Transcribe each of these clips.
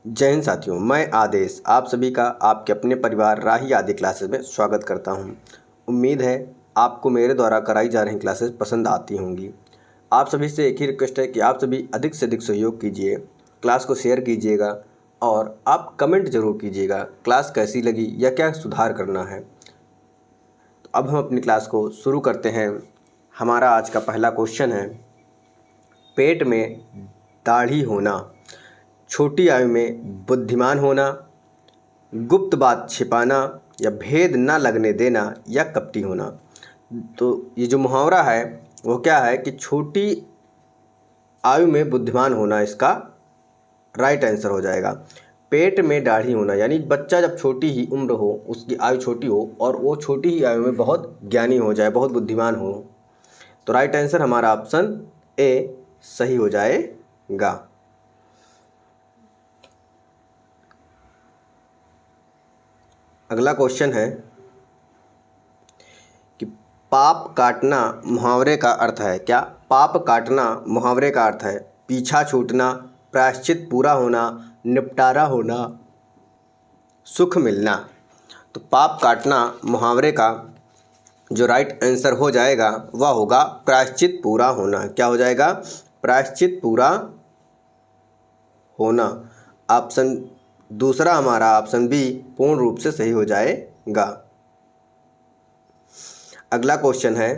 जय हिंद साथियों, मैं आदेश आप सभी का आपके अपने परिवार राही आदि क्लासेस में स्वागत करता हूं। उम्मीद है आपको मेरे द्वारा कराई जा रही क्लासेस पसंद आती होंगी। आप सभी से एक ही रिक्वेस्ट है कि आप सभी अधिक से अधिक सहयोग कीजिए, क्लास को शेयर कीजिएगा और आप कमेंट ज़रूर कीजिएगा क्लास कैसी लगी या क्या सुधार करना है। तो अब हम अपनी क्लास को शुरू करते हैं। हमारा आज का पहला क्वेश्चन है, पेट में दाढ़ी होना, छोटी आयु में बुद्धिमान होना, गुप्त बात छिपाना या भेद न लगने देना या कपटी होना। तो ये जो मुहावरा है वो क्या है कि छोटी आयु में बुद्धिमान होना इसका राइट आंसर हो जाएगा। पेट में दाढ़ी होना यानी बच्चा जब छोटी ही उम्र हो, उसकी आयु छोटी हो और वो छोटी ही आयु में बहुत ज्ञानी हो जाए, बहुत बुद्धिमान हो, तो राइट आंसर हमारा ऑप्शन ए सही हो जाएगा। अगला क्वेश्चन है कि पाप काटना मुहावरे का अर्थ है क्या? पाप काटना मुहावरे का अर्थ है पीछा छूटना, प्रायश्चित पूरा होना, निपटारा होना, सुख मिलना। तो पाप काटना मुहावरे का जो राइट आंसर हो जाएगा वह होगा प्रायश्चित पूरा होना। क्या हो जाएगा? प्रायश्चित पूरा होना। ऑप्शन दूसरा हमारा ऑप्शन बी पूर्ण रूप से सही हो जाएगा। अगला क्वेश्चन है,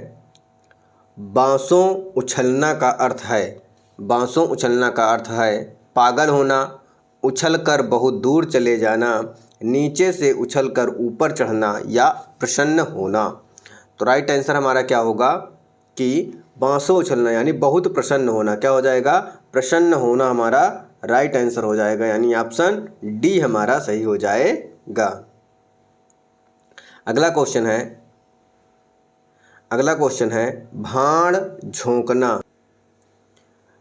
बांसों उछलना का अर्थ है, बांसों उछलना का अर्थ है पागल होना, उछलकर बहुत दूर चले जाना, नीचे से उछलकर ऊपर चढ़ना या प्रसन्न होना। तो राइट आंसर हमारा क्या होगा कि बांसों उछलना यानी बहुत प्रसन्न होना। क्या हो जाएगा? प्रसन्न होना हमारा राइट आंसर हो जाएगा, यानी ऑप्शन डी हमारा सही हो जाएगा। अगला क्वेश्चन है भाड़ झोंकना।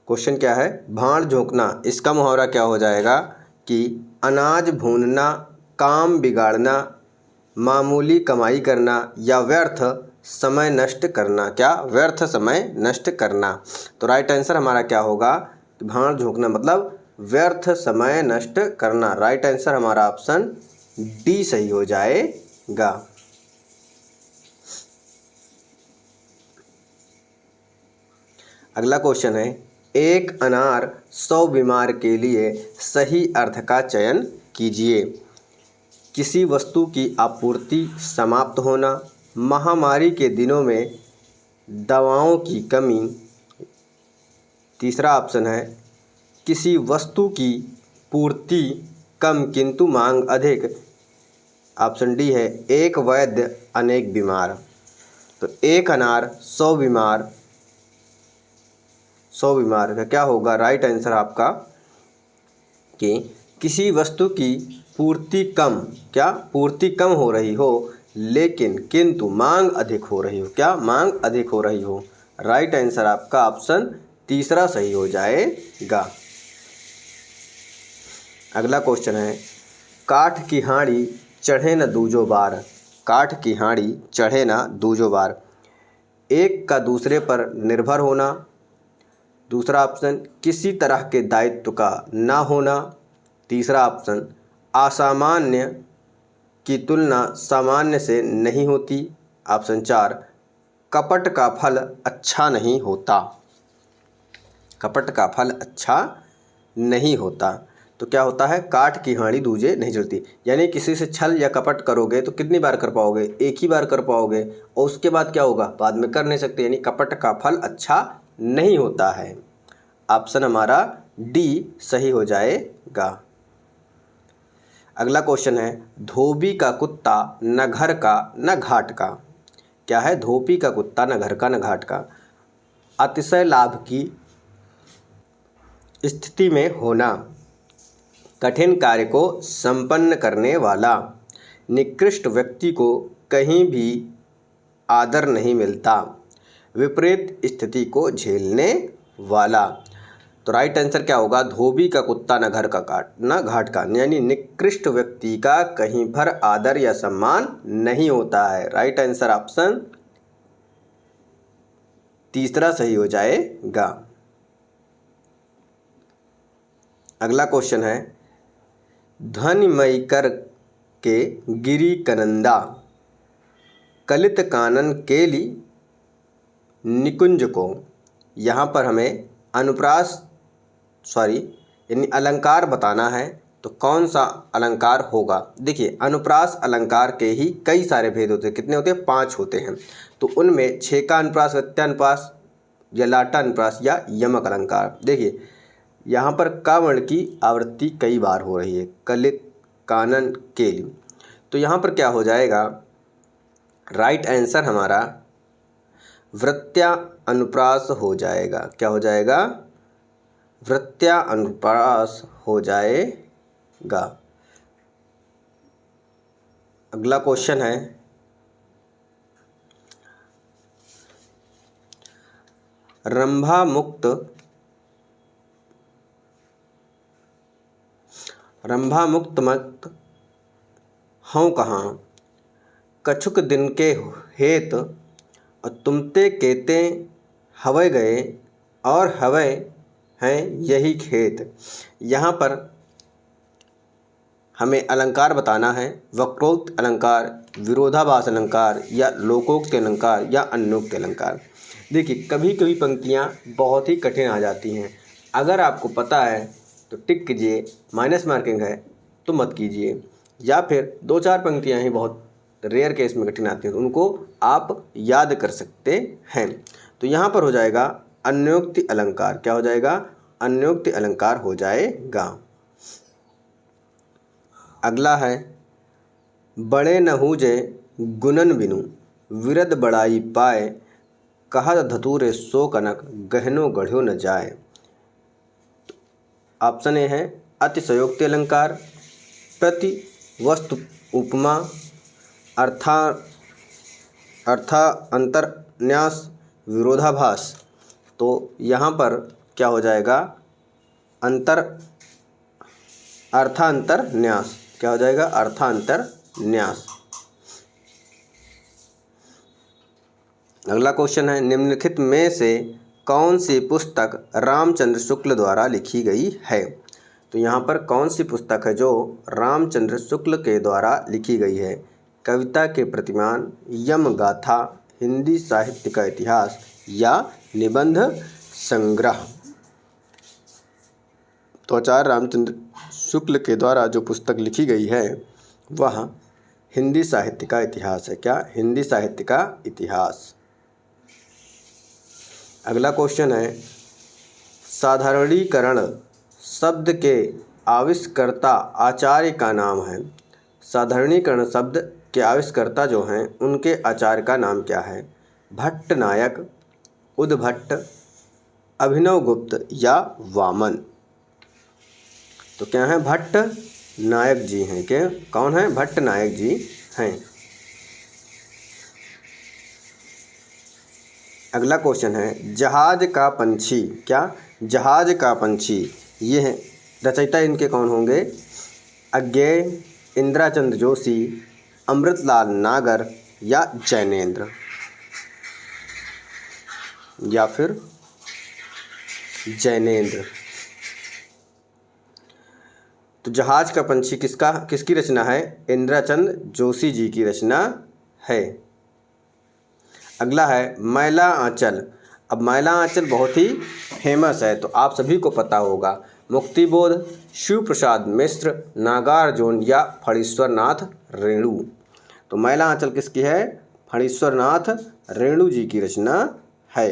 क्वेश्चन क्या है? भाड़ झोंकना। इसका मुहावरा क्या हो जाएगा कि अनाज भूनना, काम बिगाड़ना, मामूली कमाई करना या व्यर्थ समय नष्ट करना। क्या? व्यर्थ समय नष्ट करना। तो राइट आंसर हमारा क्या होगा? भाड़ झोंकना मतलब व्यर्थ समय नष्ट करना। राइट आंसर हमारा ऑप्शन डी सही हो जाएगा। अगला क्वेश्चन है, एक अनार 100 बीमार के लिए सही अर्थ का चयन कीजिए। किसी वस्तु की आपूर्ति समाप्त होना, महामारी के दिनों में दवाओं की कमी। तीसरा ऑप्शन है किसी वस्तु की पूर्ति कम किंतु मांग अधिक। ऑप्शन डी है एक वैद्य अनेक बीमार। तो एक अनार 100 बीमार का क्या होगा राइट आंसर आपका कि किसी वस्तु की पूर्ति कम, क्या पूर्ति कम हो रही हो लेकिन किंतु मांग अधिक हो रही हो। क्या? मांग अधिक हो रही हो। राइट आंसर आपका ऑप्शन तीसरा सही हो जाएगा। अगला क्वेश्चन है, काठ की हांडी चढ़े न दूजो बार। काठ की हांडी चढ़े न दूजो बार। एक का दूसरे पर निर्भर होना। दूसरा ऑप्शन किसी तरह के दायित्व का ना होना। तीसरा ऑप्शन असामान्य की तुलना सामान्य से नहीं होती। ऑप्शन 4 कपट का फल अच्छा नहीं होता। कपट का फल अच्छा नहीं होता। तो क्या होता है? काठ की हांडी दूजे नहीं जलती, यानी किसी से छल या कपट करोगे तो कितनी बार कर पाओगे? एक ही बार कर पाओगे और उसके बाद क्या होगा? बाद में कर नहीं सकते, यानी कपट का फल अच्छा नहीं होता है। ऑप्शन हमारा डी सही हो जाएगा। अगला क्वेश्चन है, धोबी का कुत्ता न घर का न घाट का। क्या है? धोबी का कुत्ता न घर का न घाट का। अतिशय लाभ की स्थिति में होना, कठिन कार्य को संपन्न करने वाला, निकृष्ट व्यक्ति को कहीं भी आदर नहीं मिलता, विपरीत स्थिति को झेलने वाला। तो राइट आंसर क्या होगा? धोबी का कुत्ता न घर का न घाट का, यानी निकृष्ट व्यक्ति का कहीं पर आदर या सम्मान नहीं होता है। राइट आंसर ऑप्शन तीसरा सही हो जाएगा। अगला क्वेश्चन है, ध्वनिमय कर के गिरी कनंदा, कलित कानन केली निकुंज को। यहाँ पर हमें अनुप्रास यानी अलंकार बताना है, तो कौन सा अलंकार होगा। देखिए, अनुप्रास अलंकार के ही कई सारे भेद होते हैं। कितने होते हैं? 5 होते हैं। तो उनमें छेका अनुप्रास, गत्यानुप्रास या लाटा अनुप्रास या यमक अलंकार। देखिए, यहाँ पर क वर्ण की आवृत्ति कई बार हो रही है, कलित कानन केली। तो यहाँ पर क्या हो जाएगा? राइट आंसर हमारा वृत्त्या अनुप्रास हो जाएगा। क्या हो जाएगा? वृत्त्या अनुप्रास हो जाएगा। अगला क्वेश्चन है, रंभा मुक्त मत हूँ कहाँ, कछुक दिन के हेत तुमते केते हवै गए, और हवै हैं यही खेत। यहाँ पर हमें अलंकार बताना है, वक्रोक्त अलंकार, विरोधाभास अलंकार या लोकोक्त अलंकार या अन्योक्त अलंकार। देखिए, कभी कभी पंक्तियाँ बहुत ही कठिन आ जाती हैं। अगर आपको पता है तो टिक कीजिए, माइनस मार्किंग है तो मत कीजिए, या फिर 2-4 पंक्तियाँ ही बहुत रेयर केस में कठिन आती हैं, तो उनको आप याद कर सकते हैं। तो यहाँ पर हो जाएगा अन्योक्ति अलंकार। क्या हो जाएगा? अन्योक्ति अलंकार हो जाएगा। अगला है, बड़े नहूजे गुणन बिनु विरद बड़ाई पाए, कहत धतूरे सो कनक गहनो गढ़्यो न जाए। ऑप्शन ए है अतिशयोक्ति अलंकार, प्रति वस्तु उपमा, अंतरन्यास, विरोधाभास। तो यहाँ पर क्या हो जाएगा? अर्थांतरन्यास। क्या हो जाएगा? अर्थांतरन्यास। अगला क्वेश्चन है, निम्नलिखित में से कौन सी पुस्तक रामचंद्र शुक्ल द्वारा लिखी गई है। तो यहाँ पर कौन सी पुस्तक है जो रामचंद्र शुक्ल के द्वारा लिखी गई है? कविता के प्रतिमान, यम गाथा, हिंदी साहित्य का इतिहास या निबंध संग्रह। तो आचार्य रामचंद्र शुक्ल के द्वारा जो पुस्तक लिखी गई है वह हिंदी साहित्य का इतिहास है। क्या? हिंदी साहित्य का इतिहास। अगला क्वेश्चन है, साधारणीकरण शब्द के आविष्कर्ता आचार्य का नाम है। साधारणीकरण शब्द के आविष्कर्ता जो हैं उनके आचार्य का नाम क्या है? भट्टनायक, उद्भट्ट, अभिनव गुप्त या वामन। तो क्या है? भट्टनायक जी हैं। क्या? कौन है? भट्टनायक जी हैं। अगला क्वेश्चन है, जहाज का पंछी। क्या? जहाज का पंछी। ये है रचयिता इनके कौन होंगे? अज्ञेय, इंदिराचंद्र जोशी, अमृतलाल नागर या जैनेन्द्र, या फिर जैनेन्द्र। तो जहाज का पंछी किसकी रचना है? इंदिराचंद्र जोशी जी की रचना है। अगला है, मैला आंचल। अब मैला आंचल बहुत ही फेमस है, तो आप सभी को पता होगा। मुक्तिबोध, शिव प्रसाद मिश्र, नागार्जुन या फणीश्वरनाथ रेणु। तो मैला आंचल किसकी है? फणीश्वरनाथ रेणु जी की रचना है।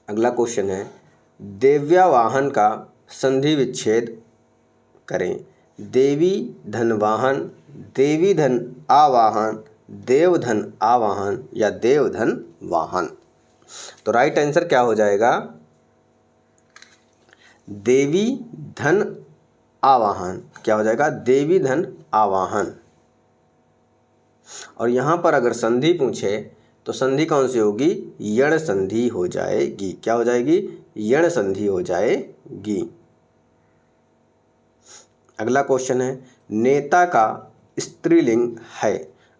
अगला क्वेश्चन है, देव्यावाहन का संधि विच्छेद करें। देवी धन वाहन, देवी धन आवाहन, देवधन आवाहन या देवधन वाहन। तो राइट आंसर क्या हो जाएगा? देवी धन आवाहन। क्या हो जाएगा? देवी धन आवाहन। और यहाँ पर अगर संधि पूछे तो संधि कौन सी होगी? यण संधि हो जाएगी। क्या हो जाएगी? यण संधि हो जाएगी। अगला क्वेश्चन है, नेता का स्त्रीलिंग है।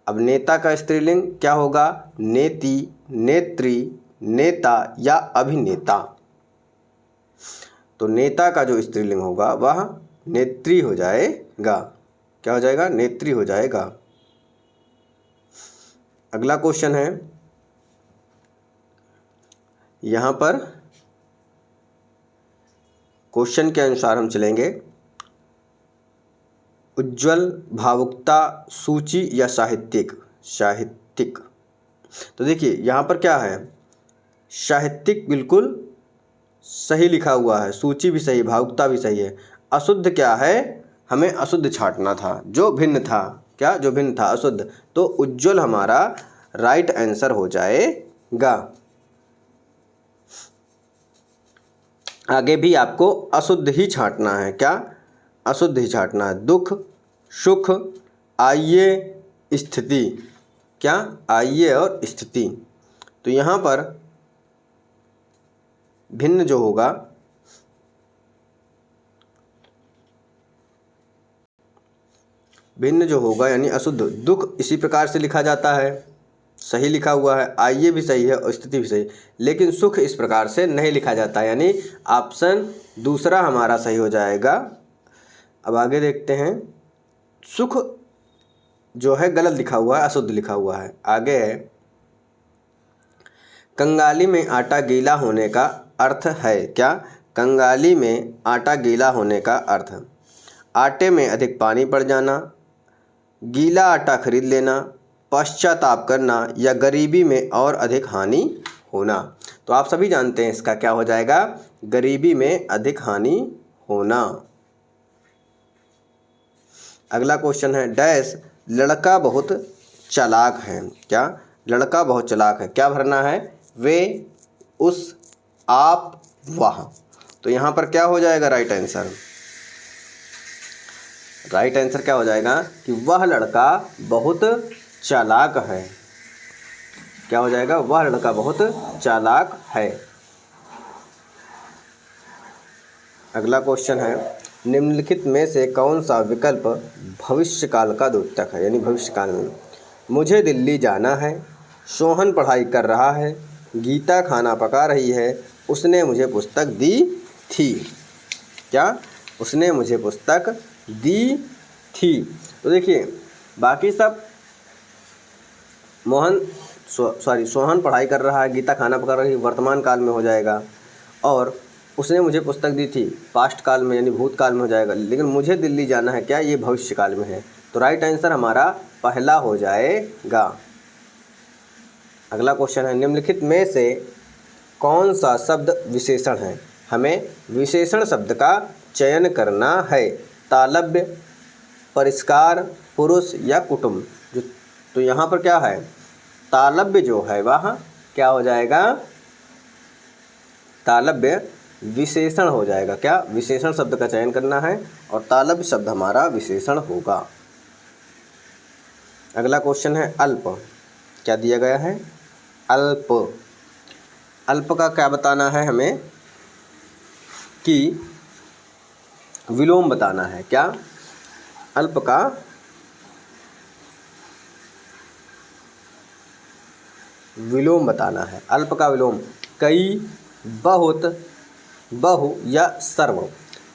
अब नेता का स्त्रीलिंग क्या होगा? नेती, नेत्री, नेता या अभिनेता। तो नेता का जो स्त्रीलिंग होगा वह नेत्री हो जाएगा। क्या हो जाएगा? नेत्री हो जाएगा। अगला क्वेश्चन है, यहाँ पर क्वेश्चन के अनुसार हम चलेंगे। उज्ज्वल, भावुकता, सूची या साहित्यिक? साहित्यिक। तो देखिए यहाँ पर क्या है, साहित्यिक बिल्कुल सही लिखा हुआ है, सूची भी सही, भावुकता भी सही है। अशुद्ध क्या है? हमें अशुद्ध छांटना था, जो भिन्न था। क्या? जो भिन्न था, अशुद्ध। तो उज्ज्वल हमारा राइट आंसर हो जाएगा। आगे भी आपको अशुद्ध ही छांटना है। क्या? अशुद्ध ही छांटना है। दुख, सुख, आइए, स्थिति। क्या? आइए और स्थिति। तो यहाँ पर भिन्न जो होगा, भिन्न जो होगा यानी अशुद्ध, दुख इसी प्रकार से लिखा जाता है, सही लिखा हुआ है। आइए भी सही है और स्थिति भी सही, लेकिन सुख इस प्रकार से नहीं लिखा जाता, यानी ऑप्शन दूसरा हमारा सही हो जाएगा। अब आगे देखते हैं। सुख जो है गलत लिखा हुआ है, अशुद्ध लिखा हुआ है। आगे है, कंगाली में आटा गीला होने का अर्थ है। क्या? कंगाली में आटा गीला होने का अर्थ, आटे में अधिक पानी पड़ जाना, गीला आटा खरीद लेना, पश्चाताप करना या गरीबी में और अधिक हानि होना। तो आप सभी जानते हैं इसका क्या हो जाएगा? गरीबी में अधिक हानि होना। अगला क्वेश्चन है, डैश, लड़का बहुत चालाक है। क्या? लड़का बहुत चालाक है। क्या भरना है? वे, उस, आप, वह। तो यहाँ पर क्या हो जाएगा राइट आंसर? राइट आंसर क्या हो जाएगा कि वह लड़का बहुत चालाक है। क्या हो जाएगा? वह लड़का बहुत चालाक है। अगला क्वेश्चन है, निम्नलिखित में से कौन सा विकल्प भविष्यकाल का द्योतक है, यानी भविष्यकाल में? मुझे दिल्ली जाना है, सोहन पढ़ाई कर रहा है, गीता खाना पका रही है, उसने मुझे पुस्तक दी थी। क्या? उसने मुझे पुस्तक दी थी। तो देखिए बाकी सब सोहन पढ़ाई कर रहा है, गीता खाना पका रही है, वर्तमान काल में हो जाएगा, और उसने मुझे पुस्तक दी थी पास्ट काल में यानी भूतकाल में हो जाएगा। लेकिन मुझे दिल्ली जाना है, क्या? ये भविष्य काल में है। तो राइट आंसर हमारा पहला हो जाएगा। अगला क्वेश्चन है, निम्नलिखित में से कौन सा शब्द विशेषण है? हमें विशेषण शब्द का चयन करना है। तालव्य, परिष्कार, पुरुष या कुटुंब। तो यहाँ पर क्या है? तालव्य जो है वह क्या हो जाएगा? तालव्य विशेषण हो जाएगा। क्या? विशेषण शब्द का चयन करना है और तालव्य शब्द हमारा विशेषण होगा। अगला क्वेश्चन है, अल्प। क्या दिया गया है? अल्प। अल्प का क्या बताना है हमें कि विलोम बताना है। क्या? अल्प का विलोम बताना है। अल्प का विलोम कई, बहुत, बहु या सर्व।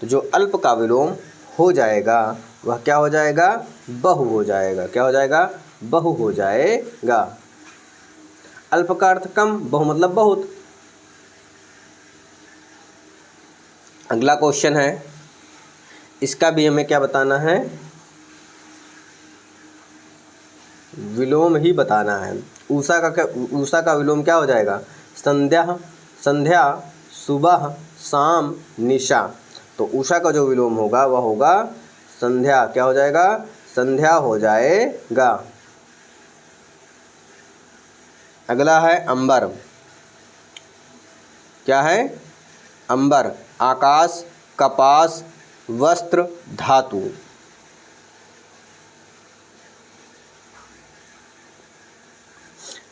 तो जो अल्प का विलोम हो जाएगा वह क्या हो जाएगा? बहु हो जाएगा। क्या हो जाएगा? बहु हो जाएगा। अल्प का अर्थ कम, बहु मतलब बहुत। अगला क्वेश्चन है, इसका भी हमें क्या बताना है? विलोम ही बताना है। उषा का विलोम क्या हो जाएगा? संध्या, संध्या, सुबह, शाम, निशा। तो उषा का जो विलोम होगा वह होगा संध्या। क्या हो जाएगा? संध्या हो जाएगा। अगला है अंबर। क्या है? अंबर, आकाश, कपास, वस्त्र, धातु।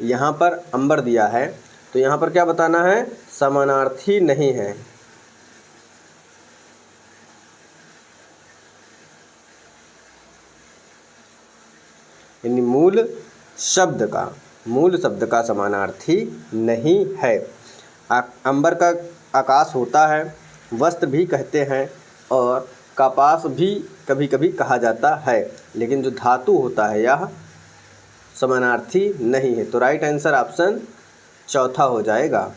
यहाँ पर अंबर दिया है तो यहाँ पर क्या बताना है? समानार्थी नहीं है। यानी मूल शब्द का समानार्थी नहीं है। अंबर का आकाश होता है, वस्त्र भी कहते हैं और कपास भी कभी कभी कहा जाता है, लेकिन जो धातु होता है यह समानार्थी नहीं है। तो राइट आंसर ऑप्शन चौथा हो जाएगा।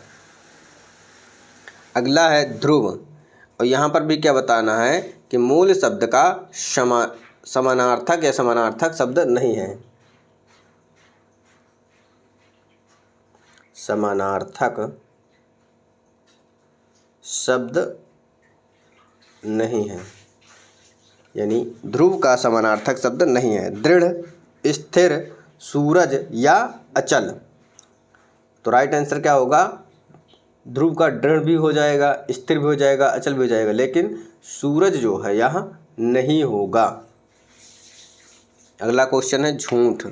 अगला है ध्रुव, और यहाँ पर भी क्या बताना है कि मूल शब्द का समानार्थक या समानार्थक शब्द नहीं है। समानार्थक शब्द नहीं है, यानी ध्रुव का समानार्थक शब्द नहीं है। दृढ़, स्थिर, सूरज या अचल। तो राइट आंसर क्या होगा? ध्रुव का दृढ़ भी हो जाएगा, स्थिर भी हो जाएगा, अचल भी हो जाएगा, लेकिन सूरज जो है यहाँ नहीं होगा। अगला क्वेश्चन है झूठ।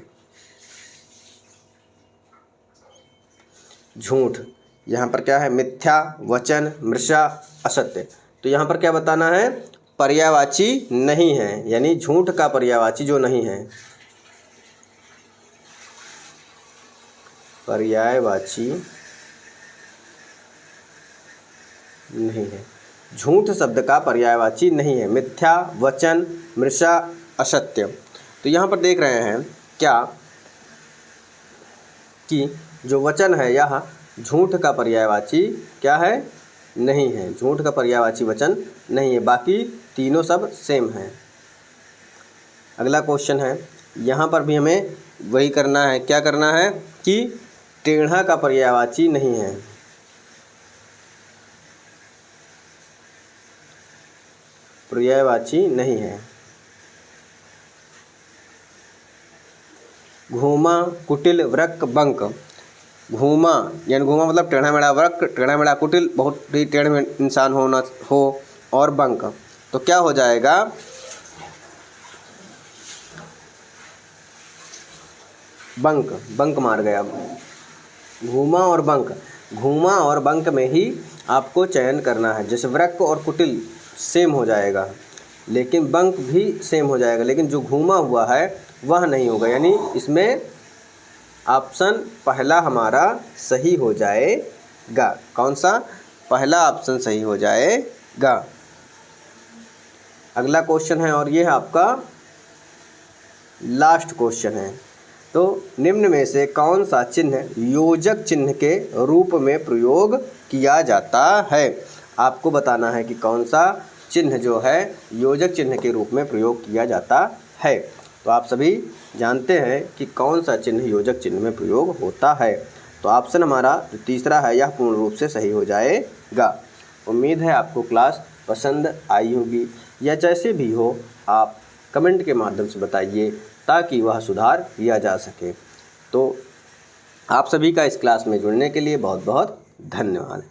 झूठ, यहाँ पर क्या है? मिथ्या, वचन, मृषा, असत्य। तो यहाँ पर क्या बताना है? पर्यायवाची नहीं है, यानी झूठ का पर्यायवाची जो नहीं है, पर्यायवाची नहीं है। झूठ शब्द का पर्यायवाची नहीं है। मिथ्या, वचन, मृषा, असत्य। तो यहाँ पर देख रहे हैं क्या कि जो वचन है यह झूठ का पर्यायवाची क्या है? नहीं है। झूठ का पर्यायवाची वचन नहीं है, बाकी तीनों सब सेम हैं। अगला क्वेश्चन है, यहाँ पर भी हमें वही करना है। क्या करना है कि टेढ़ा का पर्यायवाची नहीं है। पर्यायवाची नहीं है। घूमा, कुटिल, वृक्क, बंक। घूमा यानी घूमा मतलब टेढ़ा मेढ़ा, वृक्क टेढ़ा मेढ़ा, कुटिल बहुत ही टेढ़े इंसान होना हो, और बंक तो क्या हो जाएगा? बंक, बंक मार गया। घूमा और बंक, घूमा और बंक में ही आपको चयन करना है। जैसे वृक्क और कुटिल सेम हो जाएगा, लेकिन बंक भी सेम हो जाएगा, लेकिन जो घूमा हुआ है वह नहीं होगा। यानी इसमें ऑप्शन पहला हमारा सही हो जाएगा। कौन सा? पहला ऑप्शन सही हो जाएगा। अगला क्वेश्चन है, और ये है आपका लास्ट क्वेश्चन है। तो निम्न में से कौन सा चिन्ह योजक चिन्ह के रूप में प्रयोग किया जाता है? आपको बताना है कि कौन सा चिन्ह जो है योजक चिन्ह के रूप में प्रयोग किया जाता है। तो आप सभी जानते हैं कि कौन सा चिन्ह योजक चिन्ह में प्रयोग होता है। तो ऑप्शन हमारा जो तीसरा है यह पूर्ण रूप से सही हो जाएगा। उम्मीद है आपको क्लास पसंद आई होगी, या जैसे भी हो आप कमेंट के माध्यम से बताइए ताकि वह सुधार किया जा सके। तो आप सभी का इस क्लास में जुड़ने के लिए बहुत बहुत धन्यवाद।